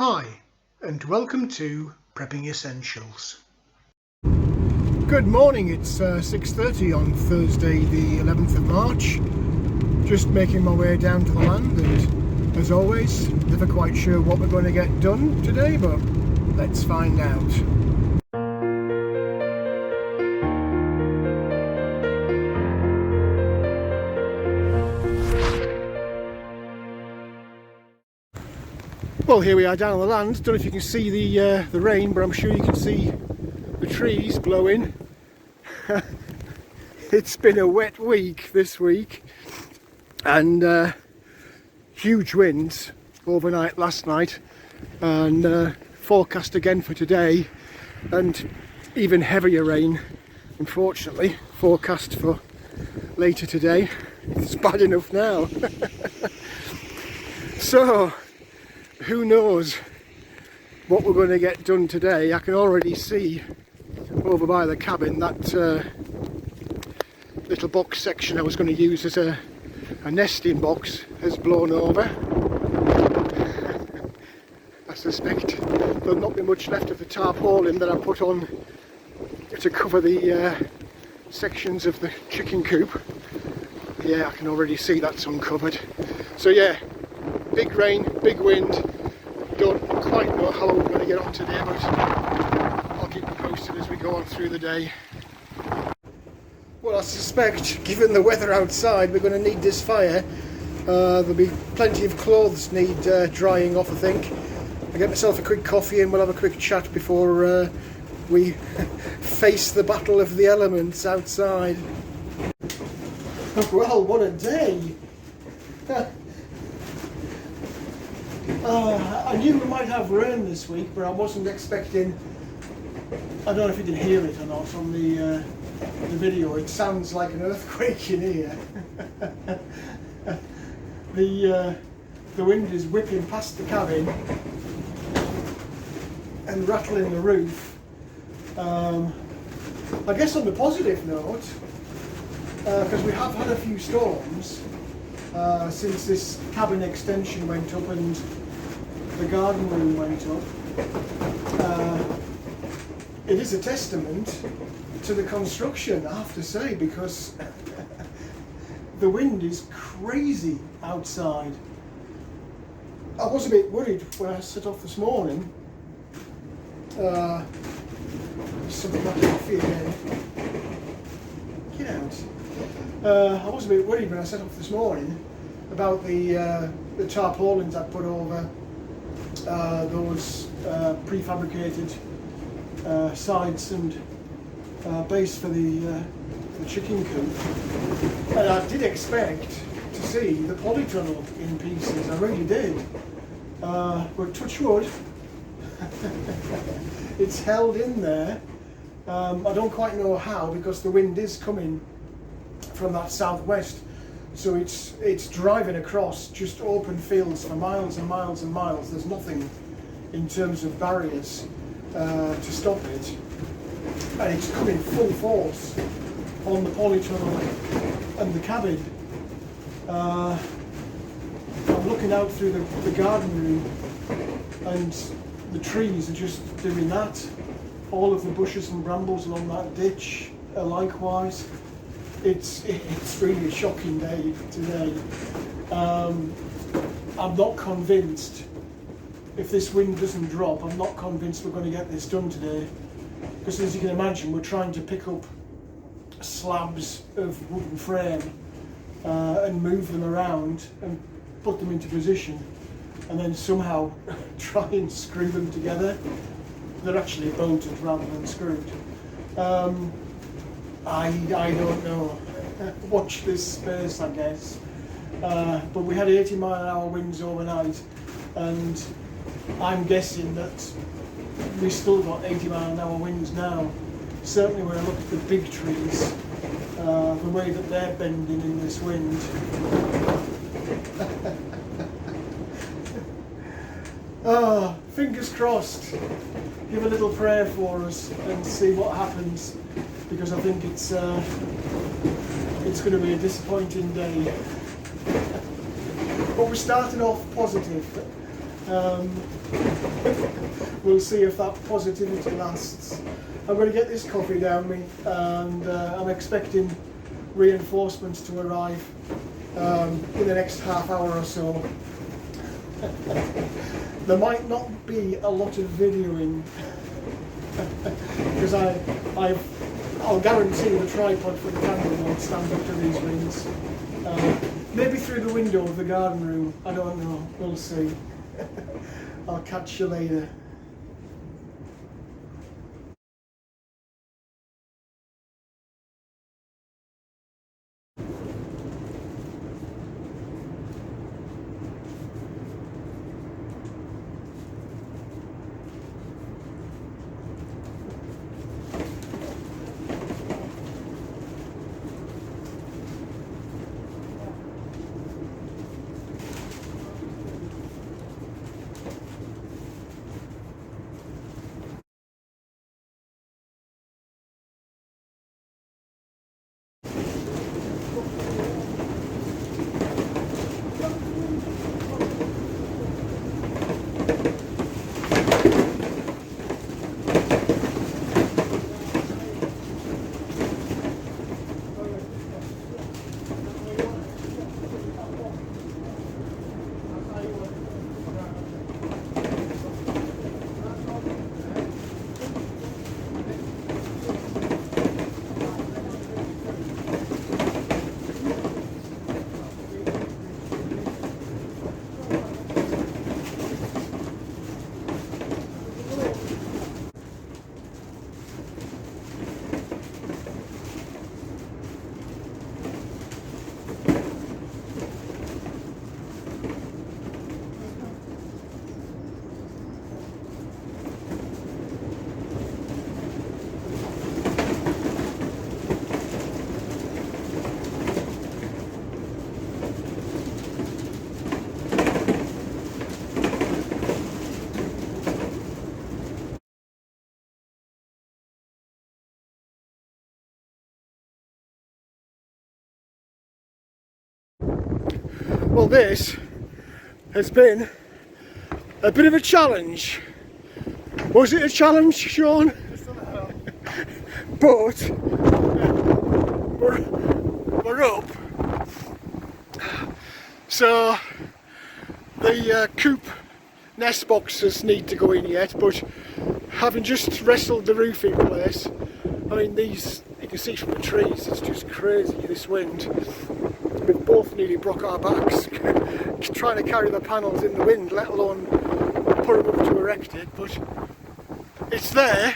Hi, and welcome to Prepping Essentials. Good morning, it's 6:30 on Thursday the 11th of March. Just making my way down to the land, and as always, never quite sure what we're going to get done today, but let's find out. Well, here we are down on the land. Don't know if you can see the rain, but I'm sure you can see the trees blowing. It's been a wet week this week, and huge winds overnight last night, and forecast again for today, and even heavier rain, unfortunately, forecast for later today. It's bad enough now. So who knows what we're going to get done today. I can already see over by the cabin that little box section I was going to use as a nesting box has blown over. I suspect there'll not be much left of the tarpaulin that I put on to cover the sections of the chicken coop. Yeah, I can already see that's uncovered. So yeah, big rain, big wind. Don't quite know how we're going to get on today, but I'll keep you posted as we go on through the day. Well, I suspect, given the weather outside, we're going to need this fire. There'll be plenty of clothes need drying off, I think. I'll get myself a quick coffee and we'll have a quick chat before we face the battle of the elements outside. Well, what a day! I knew we might have rain this week, but I wasn't expecting. I don't know if you can hear it or not on the video. It sounds like an earthquake in here. The wind is whipping past the cabin and rattling the roof. I guess on the positive note, because we have had a few storms since this cabin extension went up and the garden room went up. It is a testament to the construction, I have to say, because the wind is crazy outside. I was a bit worried when I set off this morning. Something like coffee again. Get out. I was a bit worried when I set off this morning about the tarpaulins I'd put over those prefabricated sides and base for the chicken coop, and I did expect to see the polytunnel in pieces. I really did, but touch wood, it's held in there. I don't quite know how, because the wind is coming from that southwest, so it's driving across just open fields for miles and miles and miles. There's nothing in terms of barriers to stop it, and it's coming full force on the polytunnel and the cabin. I'm looking out through the garden room, and the trees are just doing that. All of the bushes and brambles along that ditch are likewise. It's really a shocking day today. I'm not convinced, if this wind doesn't drop, I'm not convinced we're going to get this done today. Because as you can imagine, we're trying to pick up slabs of wooden frame and move them around and put them into position, and then somehow try and screw them together. They're actually bolted rather than screwed. I don't know. Watch this space, I guess. But we had 80-mile-an-hour winds overnight, and I'm guessing that we still got 80-mile-an-hour winds now. Certainly when I look at the big trees, the way that they're bending in this wind. Fingers crossed. Give a little prayer for us and see what happens, because I think it's going to be a disappointing day. But we're starting off positive. Um, we'll see if that positivity lasts. I'm going to get this coffee down me, and I'm expecting reinforcements to arrive in the next half hour or so. There might not be a lot of videoing because I'll guarantee the tripod for the camera won't stand up to these winds. Maybe through the window of the garden room, I don't know, we'll see. I'll catch you later. Well, this has been a bit of a challenge. Was it a challenge, Sean? But we're up. So the Coop nest boxes need to go in yet, but having just wrestled the roof in place, I mean, these, you can see from the trees, it's just crazy, this wind. We've both nearly broke our backs trying to carry the panels in the wind, let alone put them up to erect it, but it's there.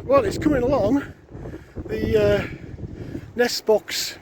Well, it's coming along. The nest box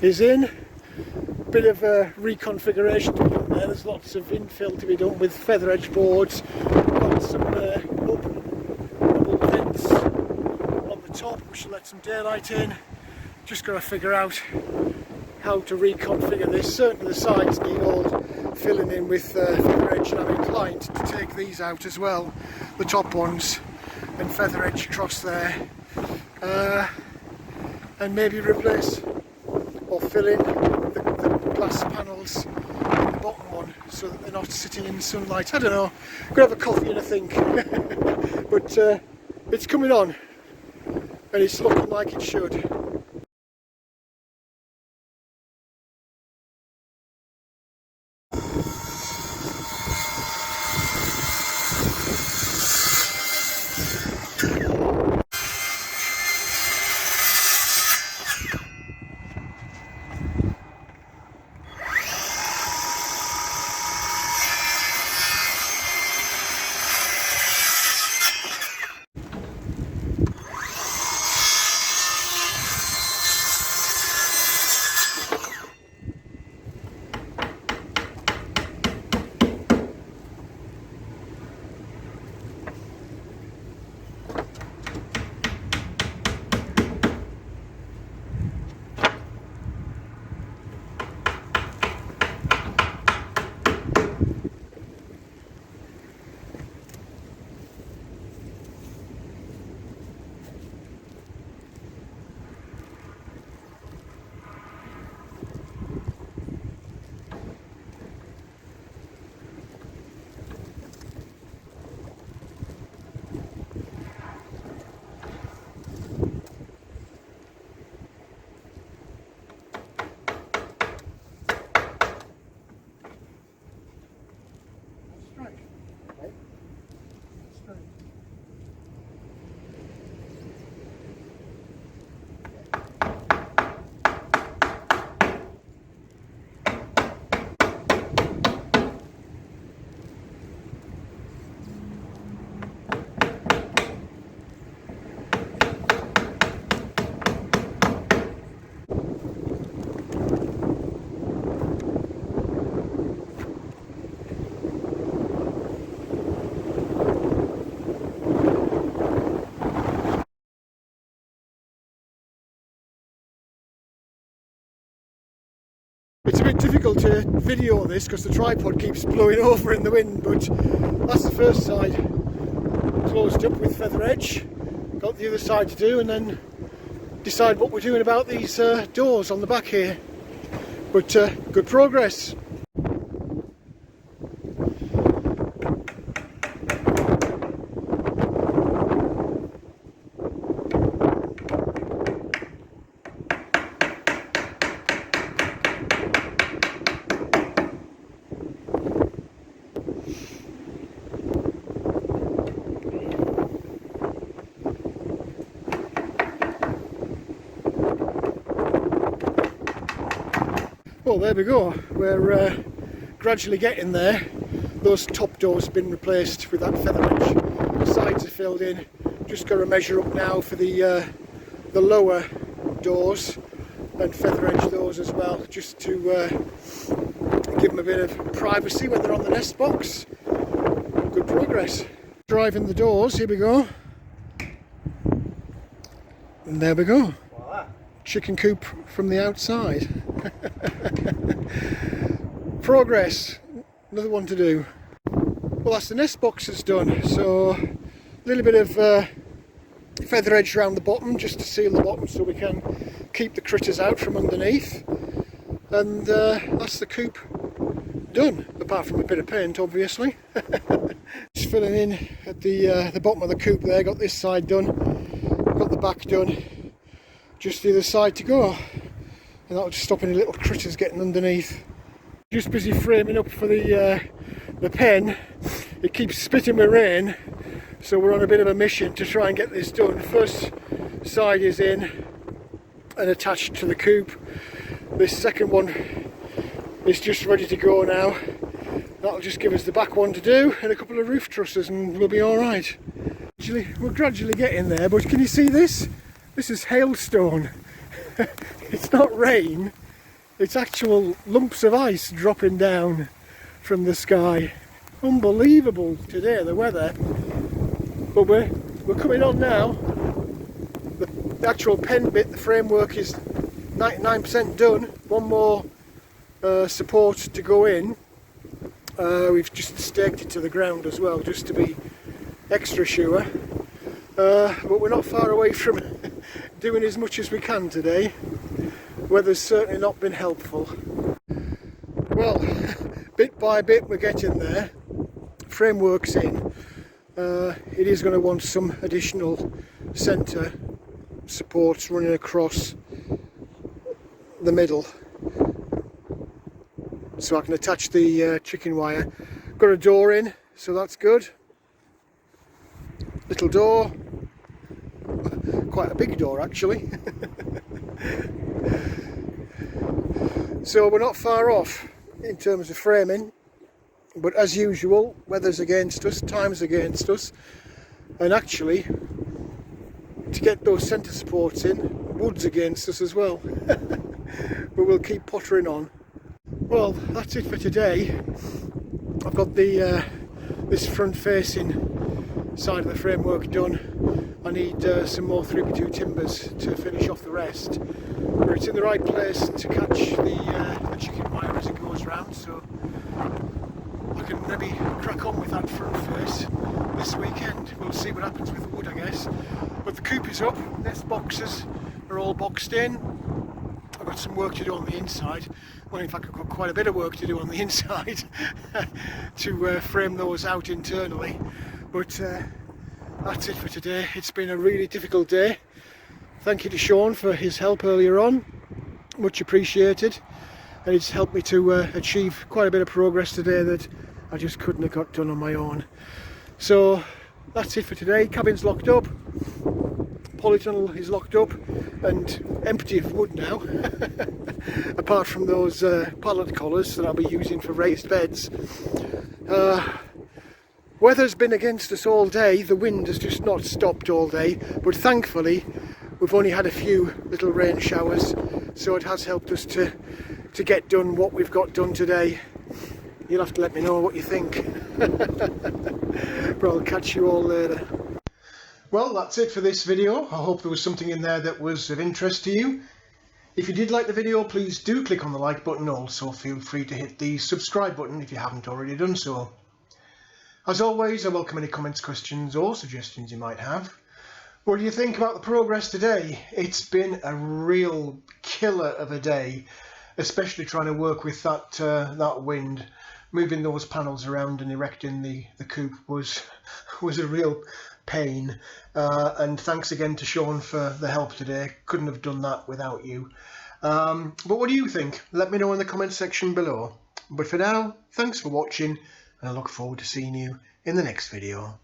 is in. Bit of a reconfiguration to be done there. There's lots of infill to be done with feather edge boards. Got some open double vents on the top which will let some daylight in. Just got to figure out how to reconfigure this. Certainly the sides need all filling in with feather edge, and I'm inclined to take these out as well, the top ones, and feather edge across there, and maybe replace or fill in the glass panels in the bottom one so that they're not sitting in sunlight. I don't know, I'm gonna have a coffee and a think. But it's coming on and it's looking like it should. It's a bit difficult to video this because the tripod keeps blowing over in the wind, but that's the first side closed up with feather edge. Got the other side to do and then decide what we're doing about these doors on the back here. But good progress. Well, there we go. We're gradually getting there. Those top doors have been replaced with that feather edge. The sides are filled in. Just got to measure up now for the lower doors and feather edge those as well, just to give them a bit of privacy when they're on the nest box. Good progress. Driving the doors. Here we go. And there we go. Chicken coop from the outside. Progress. Another one to do. Well, that's the nest boxes done. So a little bit of feather edge around the bottom just to seal the bottom so we can keep the critters out from underneath. And that's the coop done, apart from a bit of paint obviously. Just filling in at the bottom of the coop there. Got this side done, got the back done, just the other side to go, and that'll just stop any little critters getting underneath. Just busy framing up for the pen. It keeps spitting with rain, so we're on a bit of a mission to try and get this done. First side is in and attached to the coop. This second one is just ready to go now. That'll just give us the back one to do and a couple of roof trusses and we'll be alright. We're gradually getting there, but can you see this? This is hailstone. It's not rain, it's actual lumps of ice dropping down from the sky. Unbelievable today, the weather. But we're coming on now. The actual pen bit, the framework is 99% done. One more support to go in. We've just staked it to the ground as well, just to be extra sure. But we're not far away from doing as much as we can today. Weather's certainly not been helpful. Well, bit by bit we're getting there. Framework's in. It is going to want some additional centre supports running across the middle, so I can attach the chicken wire. Got a door in, so that's good. Little door, quite a big door actually. So we're not far off in terms of framing, but as usual, weather's against us, time's against us, and actually to get those centre supports in, wood's against us as well. But we'll keep pottering on. Well, that's it for today. I've got the this front facing side of the framework done. I need some more 3x2 timbers to finish off the rest. But it's in the right place to catch the chicken wire as it goes round, so I can maybe crack on with that front face this weekend. We'll see what happens with the wood, I guess. But the coop is up, nest boxes are all boxed in. I've got some work to do on the inside. Well, in fact, I've got quite a bit of work to do on the inside to frame those out internally. But that's it for today. It's been a really difficult day. Thank you to Sean for his help earlier on. Much appreciated. And it's helped me to achieve quite a bit of progress today that I just couldn't have got done on my own. So that's it for today. Cabin's locked up. Polytunnel is locked up and empty of wood now, apart from those pallet collars that I'll be using for raised beds. Weather's been against us all day. The wind has just not stopped all day, but thankfully we've only had a few little rain showers, so it has helped us to get done what we've got done today. You'll have to let me know what you think. But I'll catch you all later. Well, that's it for this video. I hope there was something in there that was of interest to you. If you did like the video, please do click on the like button. Also feel free to hit the subscribe button if you haven't already done so. As always, I welcome any comments, questions or suggestions you might have. What do you think about the progress today? It's been a real killer of a day, especially trying to work with that wind. Moving those panels around and erecting the coop was a real pain. And thanks again to Sean for the help today. Couldn't have done that without you. But what do you think? Let me know in the comments section below. But for now, thanks for watching, and I look forward to seeing you in the next video.